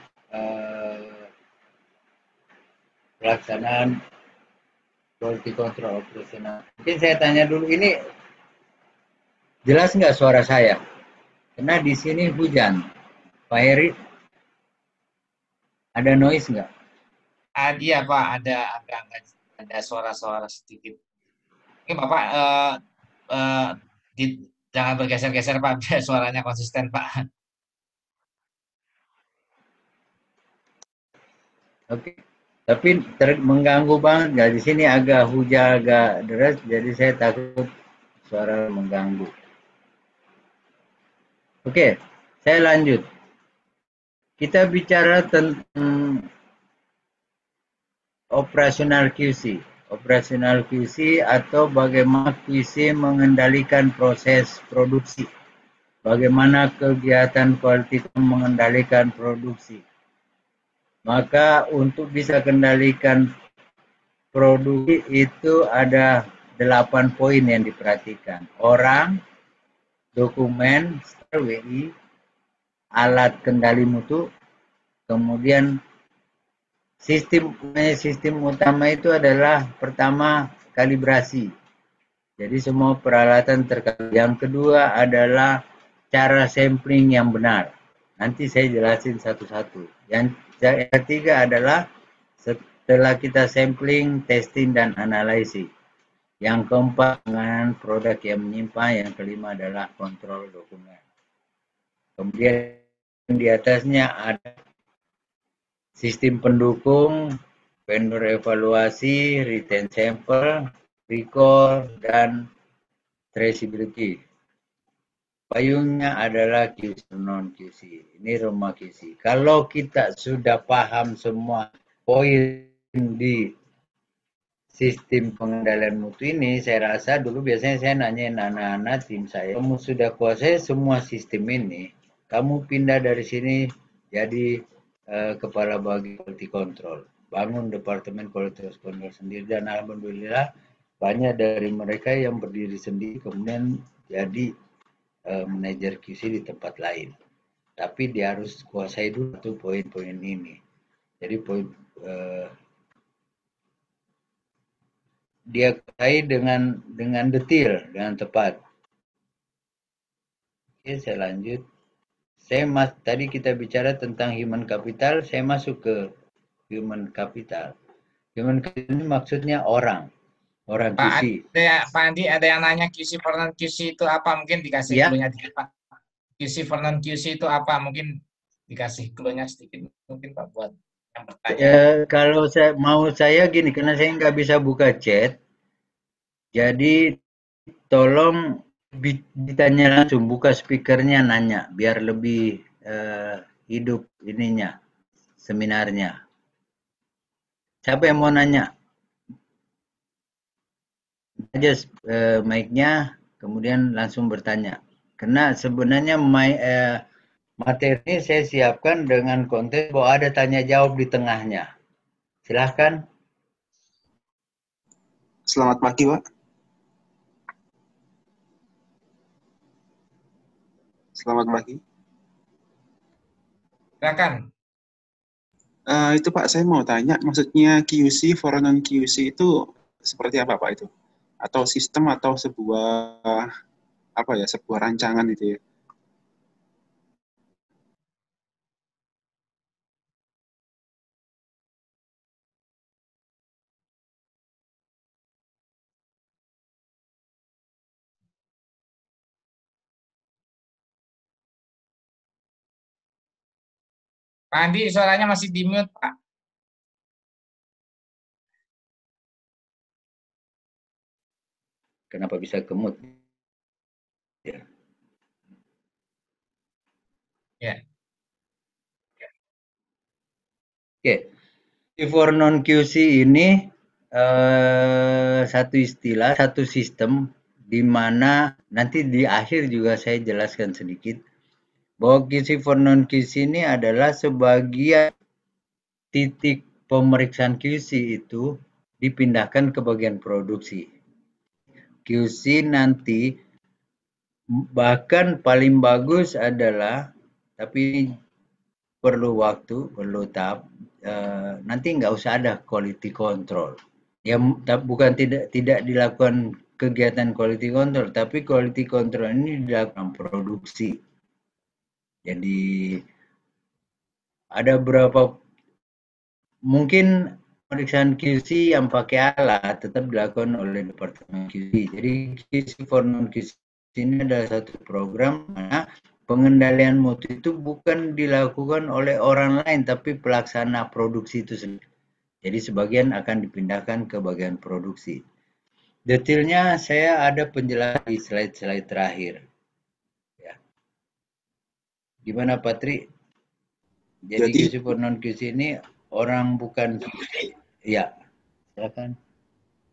quality control operasional. Mungkin saya tanya dulu, ini jelas nggak suara saya? Karena di sini hujan. Pak Heri, ada noise nggak? Iya Pak, ada suara-suara sedikit. Oke Bapak, jangan bergeser-geser Pak, biar suaranya konsisten Pak. Oke. Tapi mengganggu banget nggak? Di sini agak hujan, agak deras, jadi saya takut suara mengganggu. Oke, saya lanjut. Kita bicara tentang operasional QC. Operasional QC atau bagaimana QC mengendalikan proses produksi. Bagaimana kegiatan quality mengendalikan produksi. Maka untuk bisa kendalikan produksi itu ada 8 poin yang diperhatikan. Orang, dokumen, WI, alat kendali mutu, kemudian sistem utama itu adalah pertama kalibrasi. Jadi semua peralatan terkait. Yang kedua adalah cara sampling yang benar. Nanti saya jelasin satu-satu. Yang ketiga adalah setelah kita sampling, testing, dan analisis. Yang keempat dengan produk yang menyimpang. Yang kelima adalah kontrol dokumen. Kemudian di atasnya ada sistem pendukung, vendor evaluasi, retain sample, recall, dan traceability. Payungnya adalah QC non QC. Ini rumah QC. Kalau kita sudah paham semua poin di sistem pengendalian mutu ini, saya rasa dulu biasanya saya nanyain anak-anak tim saya, kamu sudah kuasai semua sistem ini, kamu pindah dari sini jadi kepala bagi quality control, bangun departemen quality control sendiri, dan alhamdulillah banyak dari mereka yang berdiri sendiri kemudian jadi manajer QC di tempat lain. Tapi dia harus kuasai dulu tuh poin-poin ini. Jadi poin dia kuasai dengan detail, dengan tepat. Oke, saya lanjut. Tadi kita bicara tentang human capital, saya masuk ke human capital. Human capital ini maksudnya orang QC. Pak Andi, ada yang nanya QC for non QC itu apa? Mungkin dikasih Ya. clue-nya dikit, Pak. QC for non QC itu apa? Mungkin dikasih clue-nya sedikit, mungkin Pak, buat yang bertanya. Kalau saya gini, karena saya nggak bisa buka chat, jadi tolong ditanya langsung, buka speakernya, nanya, biar lebih hidup ininya, seminarnya. Siapa yang mau nanya? Aja mic-nya, kemudian langsung bertanya. Karena sebenarnya materi ini saya siapkan dengan konten bahwa ada tanya jawab di tengahnya. Silahkan. Selamat pagi, Pak. Selamat pagi. Silakan. Itu Pak, saya mau tanya, maksudnya QC for non QC itu seperti apa Pak itu? Atau sistem atau sebuah sebuah rancangan itu ya? Pak Andi, suaranya masih di mute, Pak. Kenapa bisa kemut? Ya. Ya. Oke. For non QC ini satu istilah, satu sistem di mana nanti di akhir juga saya jelaskan sedikit bahwa QC for non QC ini adalah sebagian titik pemeriksaan QC itu dipindahkan ke bagian produksi. QC nanti bahkan paling bagus adalah, tapi perlu waktu, perlu tahap, nanti nggak usah ada quality control. Ya bukan tidak dilakukan kegiatan quality control, tapi quality control ini dilakukan produksi. Jadi ada berapa mungkin pemeriksaan QC yang pakai alat tetap dilakukan oleh departemen QC. Jadi QC for non QC ini adalah satu program mana pengendalian mutu itu bukan dilakukan oleh orang lain tapi pelaksana produksi itu sendiri. Jadi sebagian akan dipindahkan ke bagian produksi. Detailnya saya ada penjelasan di slide-slide terakhir. Ya. Gimana Patri? Jadi QC for non QC ini orang bukan ya, silakan.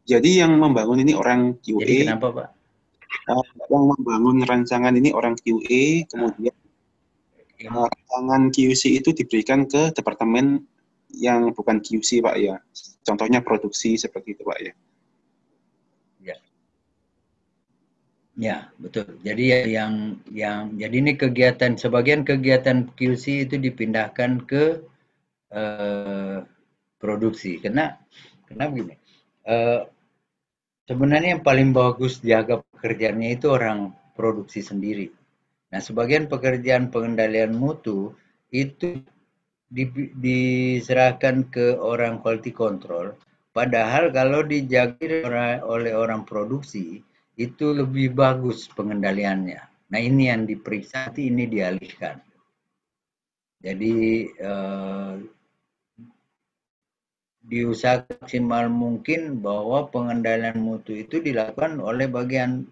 Jadi yang membangun ini orang QA. Jadi kenapa Pak? Yang membangun rancangan ini orang QA, kemudian rancangan QC itu diberikan ke departemen yang bukan QC Pak ya. Contohnya produksi seperti itu Pak ya. Ya, betul. Jadi jadi ini kegiatan sebagian kegiatan QC itu dipindahkan ke produksi. Karena begini. Sebenarnya yang paling bagus jaga pekerjaannya itu orang produksi sendiri. Nah, sebagian pekerjaan pengendalian mutu itu diserahkan ke orang quality control. Padahal kalau dijaga oleh orang produksi, itu lebih bagus pengendaliannya. Nah ini yang diperiksa, ini dialihkan. Jadi diusahakan maksimal mungkin bahwa pengendalian mutu itu dilakukan oleh bagian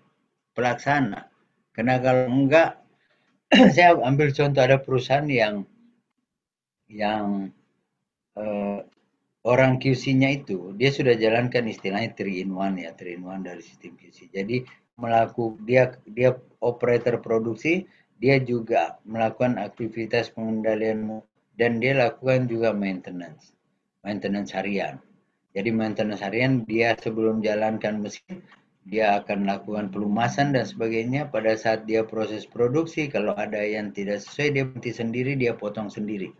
pelaksana. Karena kalau enggak, saya ambil contoh ada perusahaan yang orang QC-nya itu dia sudah jalankan istilahnya 3 in 1 ya, 3 in 1 dari sistem QC. Jadi dia operator produksi, dia juga melakukan aktivitas pengendalian dan dia lakukan juga maintenance harian. Jadi maintenance harian dia sebelum jalankan mesin dia akan lakukan pelumasan dan sebagainya. Pada saat dia proses produksi kalau ada yang tidak sesuai dia berhenti sendiri, dia potong sendiri.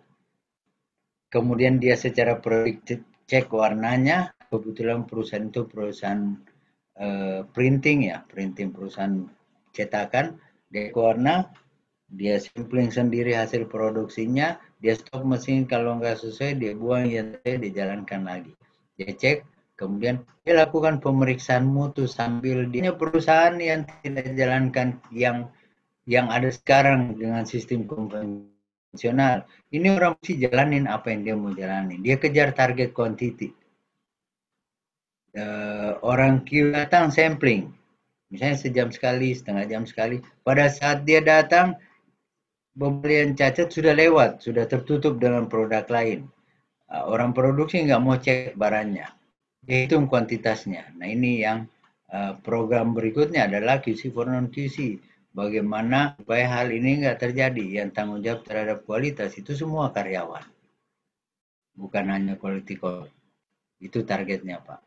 Kemudian dia secara prediktif cek warnanya, kebetulan perusahaan itu perusahaan printing ya, perusahaan cetakan, dia warna, dia sampling sendiri hasil produksinya, dia stop mesin kalau nggak sesuai, dia buang yang sesuai, dijalankan lagi. Dia cek, kemudian dia lakukan pemeriksaan mutu sambil dia perusahaan yang tidak jalankan yang ada sekarang dengan sistem konvensional. Ini orang mesti jalanin apa yang dia mau jalanin. Dia kejar target quantity. Orang Q datang sampling. Misalnya sejam sekali, setengah jam sekali. Pada saat dia datang, pembelian cacat sudah lewat, sudah tertutup dengan produk lain. Orang produksi nggak mau cek barangnya. Dia hitung kuantitasnya. Nah ini yang program berikutnya adalah QC for non QC. Bagaimana supaya hal ini nggak terjadi. Yang tanggung jawab terhadap kualitas itu semua karyawan. Bukan hanya quality control. Itu targetnya Pak.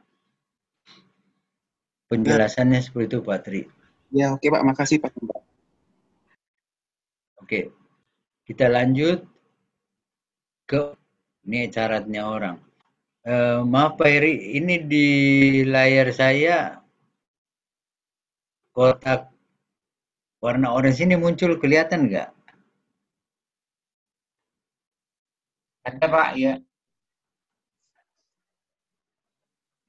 Penjelasannya seperti itu Pak Tri. Ya oke Pak, makasih Pak. Oke, kita lanjut ke ini syaratnya orang. Maaf Pak Eri, ini di layar saya kotak warna orange ini muncul, kelihatan nggak? Ada Pak, ya.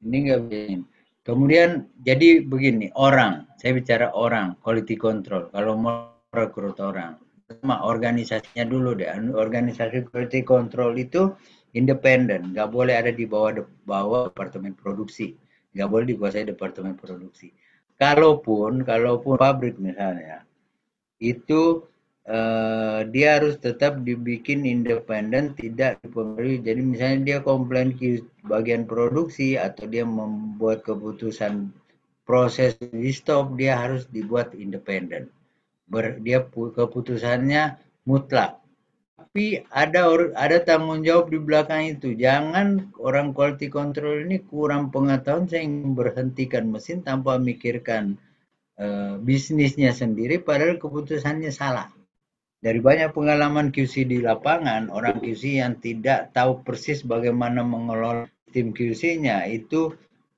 Ini nggak begini. Kemudian jadi begini, orang, saya bicara orang, quality control. Kalau mau rekrut orang, sama organisasinya dulu deh. Organisasi quality control itu independen, nggak boleh ada di bawah departemen produksi, nggak boleh dikuasai departemen produksi. Kalaupun pabrik misalnya, itu dia harus tetap dibikin independen, tidak dipengaruhi. Jadi misalnya dia komplain bagian produksi atau dia membuat keputusan proses di stop, dia harus dibuat independen. Dia keputusannya mutlak. Tapi ada tanggung jawab di belakang itu. Jangan orang quality control ini kurang pengetahuan sehingga berhentikan mesin tanpa memikirkan bisnisnya sendiri, padahal keputusannya salah. Dari banyak pengalaman QC di lapangan, orang QC yang tidak tahu persis bagaimana mengelola tim QC-nya itu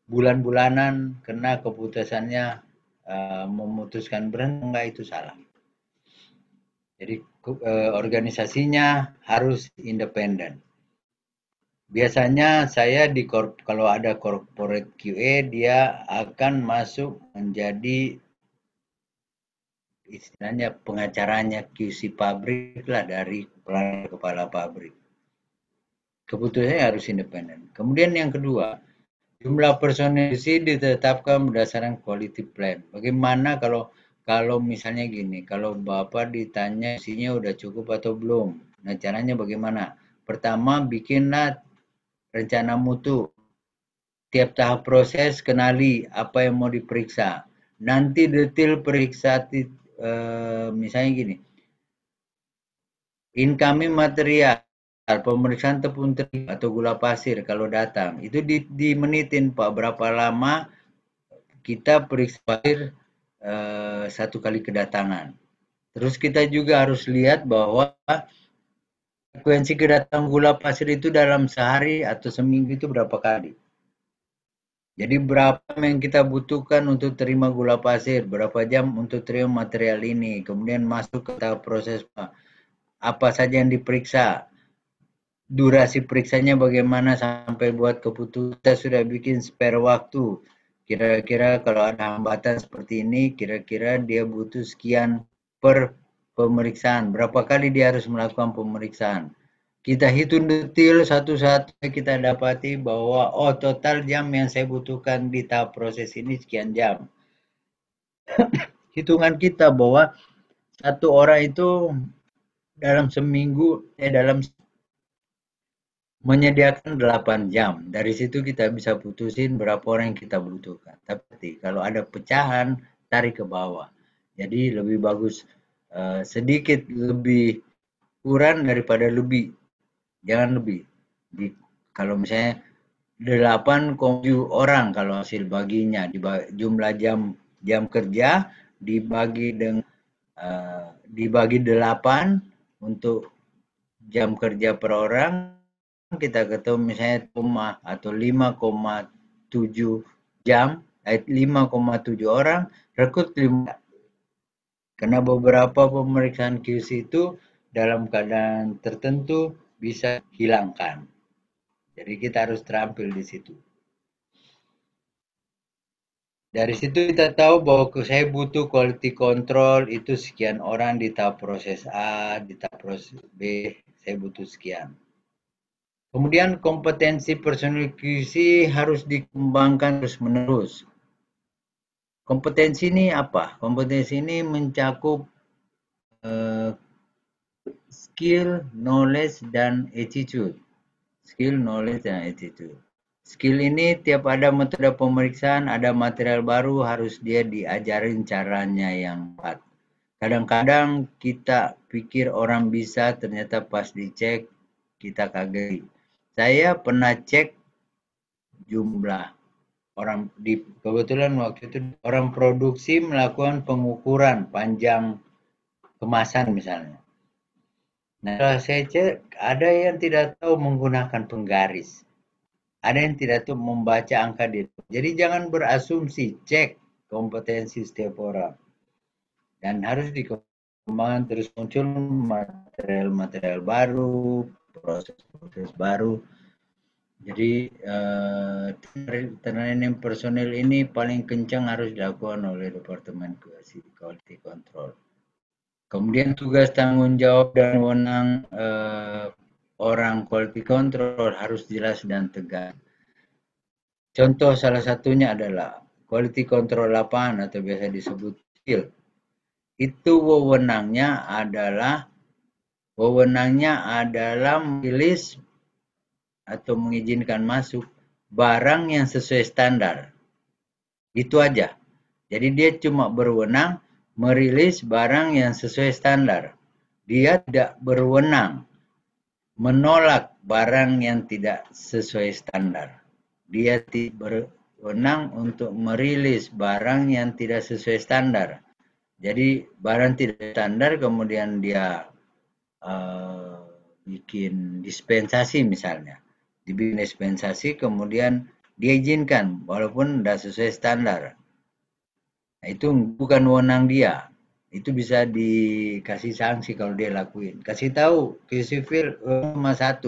bulan-bulanan kena keputusannya memutuskan berhenti, enggak, itu salah. Jadi organisasinya harus independen. Biasanya saya kalau ada corporate QA dia akan masuk menjadi istilahnya pengacaranya QC pabrik lah dari kepala pabrik. Keputusannya harus independen. Kemudian yang kedua, jumlah personil ditetapkan berdasarkan quality plan. Bagaimana kalau misalnya gini, kalau Bapak ditanya isinya udah cukup atau belum. Nah, caranya bagaimana? Pertama, bikinlah rencana mutu. Tiap tahap proses kenali apa yang mau diperiksa. Nanti detail periksa misalnya gini. Incoming material, pemeriksaan tepung terigu atau gula pasir kalau datang, itu dimenitin Pak, berapa lama kita periksa pasir satu kali kedatangan. Terus kita juga harus lihat bahwa frekuensi kedatangan gula pasir itu dalam sehari atau seminggu itu berapa kali. Jadi berapa yang kita butuhkan untuk terima gula pasir, berapa jam untuk terima material ini, kemudian masuk ke tahap proses apa saja yang diperiksa, durasi periksanya bagaimana sampai buat keputusan. Kita sudah bikin spare waktu. Kira-kira kalau ada hambatan seperti ini, kira-kira dia butuh sekian per pemeriksaan. Berapa kali dia harus melakukan pemeriksaan. Kita hitung detail satu-satu, kita dapati bahwa total jam yang saya butuhkan di tahap proses ini sekian jam. Hitungan kita bahwa satu orang itu dalam seminggu, dalam menyediakan 8 jam. Dari situ kita bisa putusin berapa orang yang kita butuhkan. Tapi kalau ada pecahan, tarik ke bawah. Jadi lebih bagus sedikit lebih kurang daripada lebih. Jangan lebih. Kalau misalnya 8,7 orang kalau hasil baginya, jumlah jam kerja dibagi 8 untuk jam kerja per orang, kita ketemu misalnya atau 5,7 jam, 5,7 orang, rekrut 5. Karena beberapa pemeriksaan QC itu dalam keadaan tertentu bisa hilangkan. Jadi kita harus terampil di situ. Dari situ kita tahu bahwa saya butuh quality control itu sekian orang di tahap proses A, di tahap proses B, saya butuh sekian. Kemudian kompetensi personil QC harus dikembangkan terus-menerus. Kompetensi ini apa? Kompetensi ini mencakup skill, knowledge, dan attitude. Skill, knowledge, dan attitude. Skill ini tiap ada metode pemeriksaan, ada material baru, harus dia diajarin caranya yang tepat. Kadang-kadang kita pikir orang bisa, ternyata pas dicek, kita kaget. Saya pernah cek jumlah orang kebetulan waktu itu orang produksi melakukan pengukuran panjang kemasan misalnya. Nah, kalau saya cek ada yang tidak tahu menggunakan penggaris. Ada yang tidak tahu membaca angka di. Jadi jangan berasumsi, cek kompetensi setiap orang. Dan harus dikembangkan terus muncul material-material baru, proses-proses baru. Jadi training personil ini paling kencang harus dilakukan oleh Departemen Quality Control. Kemudian tugas tanggung jawab dan wewenang orang quality control harus jelas dan tegas. Contoh salah satunya adalah quality control lapangan atau biasa disebut field. Itu wewenangnya adalah merilis atau mengizinkan masuk barang yang sesuai standar. Itu aja. Jadi dia cuma berwenang merilis barang yang sesuai standar. Dia tidak berwenang menolak barang yang tidak sesuai standar. Dia tidak berwenang untuk merilis barang yang tidak sesuai standar. Jadi barang tidak standar kemudian dia bikin dispensasi misalnya. Dibikin dispensasi kemudian diizinkan walaupun tidak sesuai standar. Nah, itu bukan wewenang dia. Itu bisa dikasih sanksi kalau dia lakuin. Kasih tahu ke sipil nomor 1,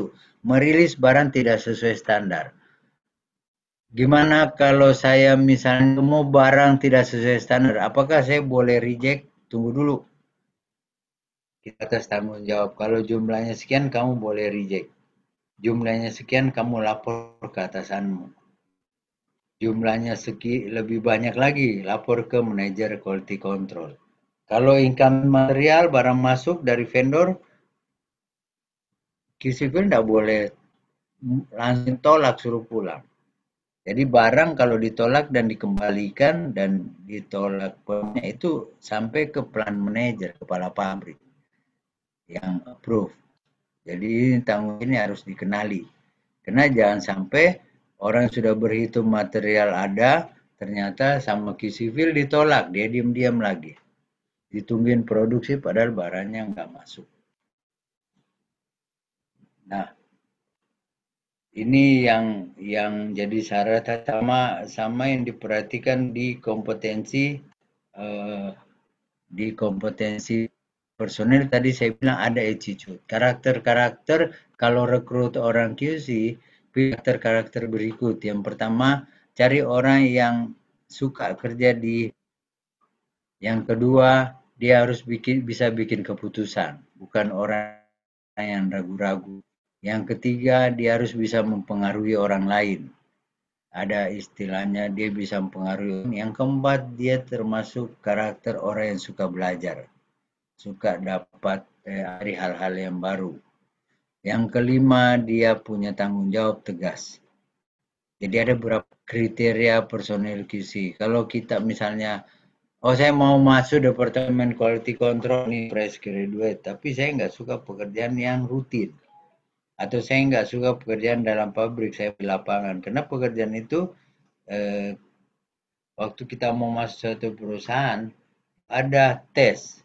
merilis barang tidak sesuai standar. Gimana kalau saya misalnya mau barang tidak sesuai standar, apakah saya boleh reject? Tunggu dulu. Kita atas tanggung jawab. Kalau jumlahnya sekian, kamu boleh reject. jumlahnya sekian, kamu lapor ke atasanmu. Jumlahnya lebih banyak lagi, lapor ke manajer quality control. Kalau income material, barang masuk dari vendor, QC Field tidak boleh langsung tolak, suruh pulang. Jadi barang kalau ditolak dan dikembalikan dan ditolak itu sampai ke plant manager, kepala pabrik yang approve. Jadi tanggung ini harus dikenali. Karena jangan sampai orang sudah berhitung material ada, ternyata sama QC Field ditolak, dia diam-diam lagi. Ditungguin produksi padahal barangnya nggak masuk. Nah, ini yang jadi syarat sama yang diperhatikan di kompetensi personil. Tadi saya bilang ada attitude, karakter kalau rekrut orang QC, karakter berikut. Yang pertama, cari orang yang suka kerja yang kedua, dia harus bisa bikin keputusan, bukan orang yang ragu-ragu. Yang ketiga, dia harus bisa mempengaruhi orang lain. Ada istilahnya, dia bisa mempengaruhi. Yang keempat, dia termasuk karakter orang yang suka belajar. Suka dapat dari hal-hal yang baru. Yang kelima, dia punya tanggung jawab tegas. Jadi ada beberapa kriteria personil QC. Kalau kita misalnya, saya mau masuk departemen quality control nih, fresh graduate, tapi saya nggak suka pekerjaan yang rutin. Atau saya nggak suka pekerjaan dalam pabrik, saya di lapangan. Karena pekerjaan itu, waktu kita mau masuk suatu perusahaan, ada tes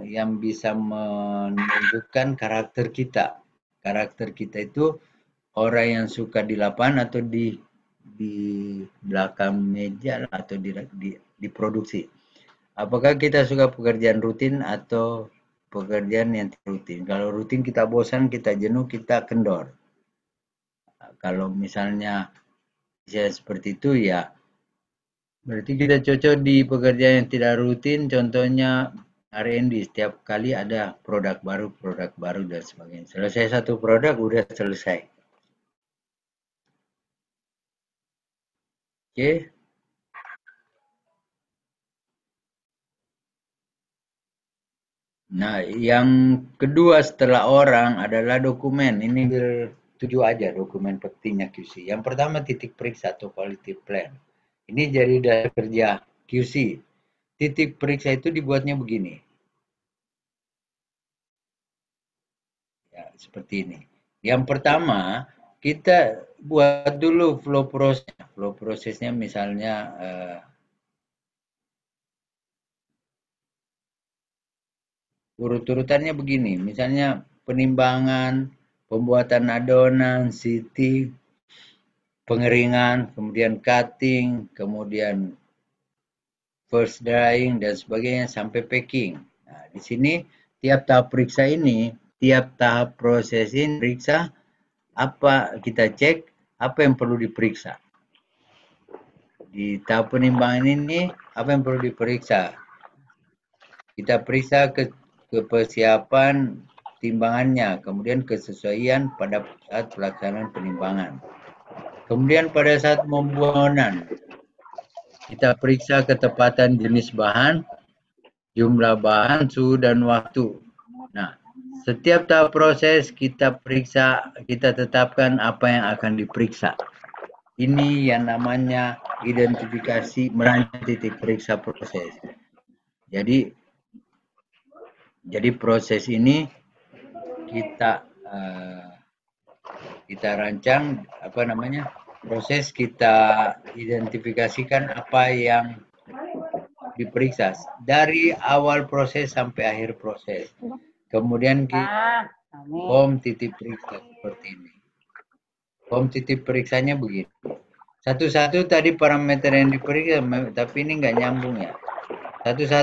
yang bisa menunjukkan karakter kita. Karakter kita itu orang yang suka di lapangan atau di belakang meja atau di produksi. Apakah kita suka pekerjaan rutin atau pekerjaan yang rutin? Kalau rutin kita bosan, kita jenuh, kita kendor. Kalau misalnya seperti itu ya, berarti kita cocok di pekerjaan yang tidak rutin. Contohnya R&D, setiap kali ada produk baru dan sebagainya. Selesai satu produk, udah selesai. Oke. Nah, yang kedua setelah orang adalah dokumen. Ini 7 aja dokumen pentingnya QC. Yang pertama titik periksa atau quality plan. Ini jadi dari kerja QC. Titik periksa itu dibuatnya begini. Ya, seperti ini. Yang pertama, kita buat dulu flow prosesnya. Flow prosesnya misalnya urut-urutannya begini. Misalnya penimbangan, pembuatan adonan, sitting, pengeringan, kemudian cutting, kemudian first drying dan sebagainya sampai packing. Nah, di sini tiap tahap periksa ini, tiap tahap proses ini periksa apa kita cek, apa yang perlu diperiksa. Di tahap penimbangan ini apa yang perlu diperiksa? Kita periksa ke persiapan timbangannya, kemudian kesesuaian pada saat pelaksanaan penimbangan. Kemudian pada saat pembuangan, kita periksa ketepatan jenis bahan, jumlah bahan, suhu, dan waktu. Nah, setiap tahap proses kita periksa, kita tetapkan apa yang akan diperiksa. Ini yang namanya identifikasi merancang titik periksa proses. Jadi proses ini kita rancang proses kita identifikasikan apa yang diperiksa dari awal proses sampai akhir proses. Kemudian form titik periksa seperti ini. Form titik periksanya begini. Satu-satu tadi parameter yang diperiksa, tapi ini nggak nyambung ya. Satu-satu